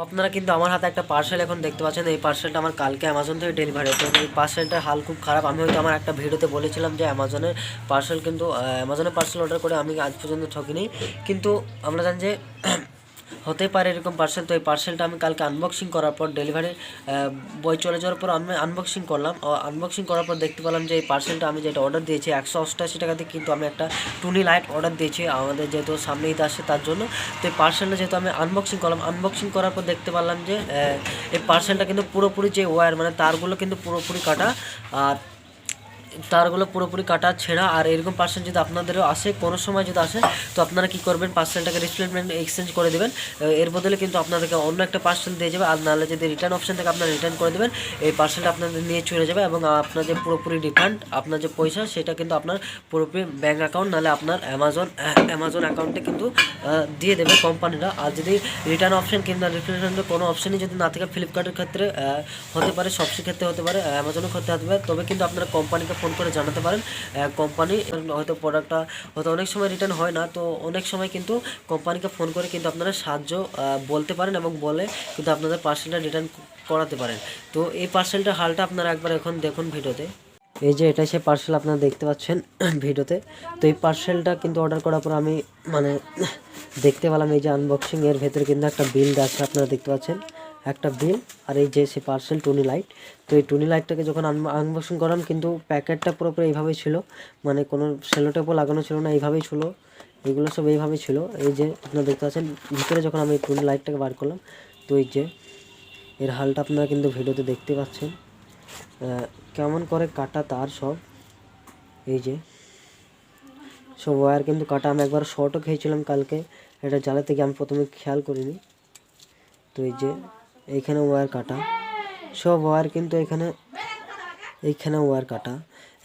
আপনারা কিন্তু আমার হাতে একটা পার্সেল এখন দেখতে পাচ্ছেন। এই পার্সেলটা আমার কালকে অ্যামাজন থেকে ডেলিভারি হতো। এই পার্সেলটার হাল খুব খারাপ। আমি হয়তো আমার একটা ভিডিওতে বলেছিলাম যে অ্যামাজনের পার্সেল কিন্তু অ্যামাজনের পার্সেল অর্ডার করে আমি আজ পর্যন্ত ঠকিনি, কিন্তু আমরা জানি যে হতে পারে এরকম পার্সেল। তো এই পার্সেলটা আমি কালকে আনবক্সিং করার পর ডেলিভারি বয় চলে যাওয়ার পর আমি আনবক্সিং করলাম। আনবক্সিং করার পর দেখতে পেলাম যে এই পার্সেলটা আমি যেটা অর্ডার দিয়েছি 188 টাকাতে, কিন্তু আমি একটা টুনি লাইট অর্ডার দিয়েছি আমাদের যেহেতু সামনে ঈদ আসছে তার জন্য। তো এই পার্সেলটা যেহেতু আমি আনবক্সিং করলাম, আনবক্সিং করার পর দেখতে পারলাম যে এই পার্সেলটা কিন্তু পুরোপুরি যে ওয়্যার মানে তারগুলো কিন্তু পুরোপুরি কাটা, আর তারগুলো পুরোপুরি কাটা ছেঁড়া। আর এরকম পার্সেল যদি আপনাদেরও আসে কোনো সময় যদি আসে, তো আপনারা কী করবেন, পার্সেলটাকে রিপ্লেসমেন্ট এক্সচেঞ্জ করে দেবেন। এর বদলে কিন্তু আপনাদেরকে অন্য একটা পার্সেল দিয়ে যাবে। আর নাহলে যদি রিটার্ন অপশন থেকে আপনারা রিটার্ন করে দেবেন, এই পার্সেলটা আপনাদের নিয়ে চলে যাবে এবং আপনার যে পুরোপুরি রিফান্ড, আপনার যে পয়সা সেটা কিন্তু আপনার পুরোপুরি ব্যাঙ্ক অ্যাকাউন্ট নাহলে আপনার অ্যামাজন অ্যাকাউন্টে কিন্তু দিয়ে দেবে কোম্পানিরা। আর যদি রিটার্ন অপশন কিংবা রিপ্লেসমেন্টের কোনো অপশনই যদি না থাকে, ফ্লিপকার্টের ক্ষেত্রে হতে পারে, সবসের ক্ষেত্রে হতে পারে, অ্যামাজনের ক্ষেত্রে হতে পারে, তবে কিন্তু আপনারা কোম্পানিকে ফোন করে জানাতে পারেন। কোম্পানি হয়তো প্রোডাক্টটা হয়তো অনেক সময় রিটার্ন হয় না, তো অনেক সময় কিন্তু কোম্পানিকে ফোন করে কিন্তু আপনারা সাহায্য বলতে পারেন এবং বলে কিন্তু আপনাদের পার্সেলটা রিটার্ন করাতে পারেন। তো এই পার্সেলটার হালটা আপনারা একবার এখন দেখুন ভিডিওতে। এই যে এটা সেই পার্সেল আপনারা দেখতে পাচ্ছেন ভিডিওতে। তো এই পার্সেলটা কিন্তু অর্ডার করার পর আমি মানে দেখতে পেলাম এই যে আনবক্সিং, এর ভেতরে কিন্তু একটা বিল আছে আপনারা দেখতে পাচ্ছেন, একটা বিল। আর এই যে সে পার্সেল টুনি লাইট। তো এই টুনি লাইটটাকে যখন আনবক্সিং করলাম, কিন্তু প্যাকেটটা পুরোপুরি এইভাবেই ছিল, মানে কোনো সেলোটেপও লাগানো ছিল না, এইভাবেই ছিল, এগুলো সব এইভাবেই ছিল। এই যে আপনারা দেখতে পাচ্ছেন ভিতরে যখন আমি টুনি লাইটটাকে বার করলাম, তো এই যে এর হালটা আপনারা কিন্তু ভিডিওতে দেখতে পাচ্ছেন কেমন করে কাটা তার সব। এই যে সব ওয়্যার কিন্তু কাটা। আমি একবার শর্টও খেয়েছিলাম কালকে, এটা জ্বালাতে গিয়ে আমি প্রথমে খেয়াল করিনি। তো এই যে এইখানে ওয়্যার কাটা, সব ওয়্যার কিন্তু এইখানে ওয়্যার কাটা,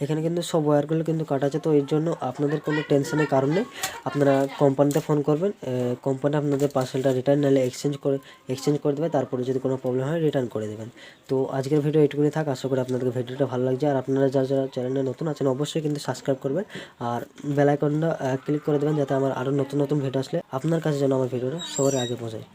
এখানে কিন্তু সব ওয়্যারগুলো কিন্তু কাটা আছে। তো এর জন্য আপনাদের কোনো টেনশনের কারণ নেই, আপনারা কোম্পানিতে ফোন করবেন, কোম্পানি আপনাদের পার্সেলটা রিটার্ন নাহলে এক্সচেঞ্জ করে দেবে। তারপরে যদি কোনো প্রবলেম হয় রিটার্ন করে দেবেন। তো আজকের ভিডিও এইটুকুনি থাক। আশা করি আপনাদের ভিডিওটা ভালো লাগছে। আর আপনারা যারা যারা চ্যানেলে নতুন আছেন অবশ্যই কিন্তু সাবস্ক্রাইব করবেন আর বেল আইকনটা ক্লিক করে দেবেন, যাতে আমার আরও নতুন নতুন ভিডিও আসলে আপনার কাছে যেন আমার ভিডিওটা সবার আগে পৌঁছায়।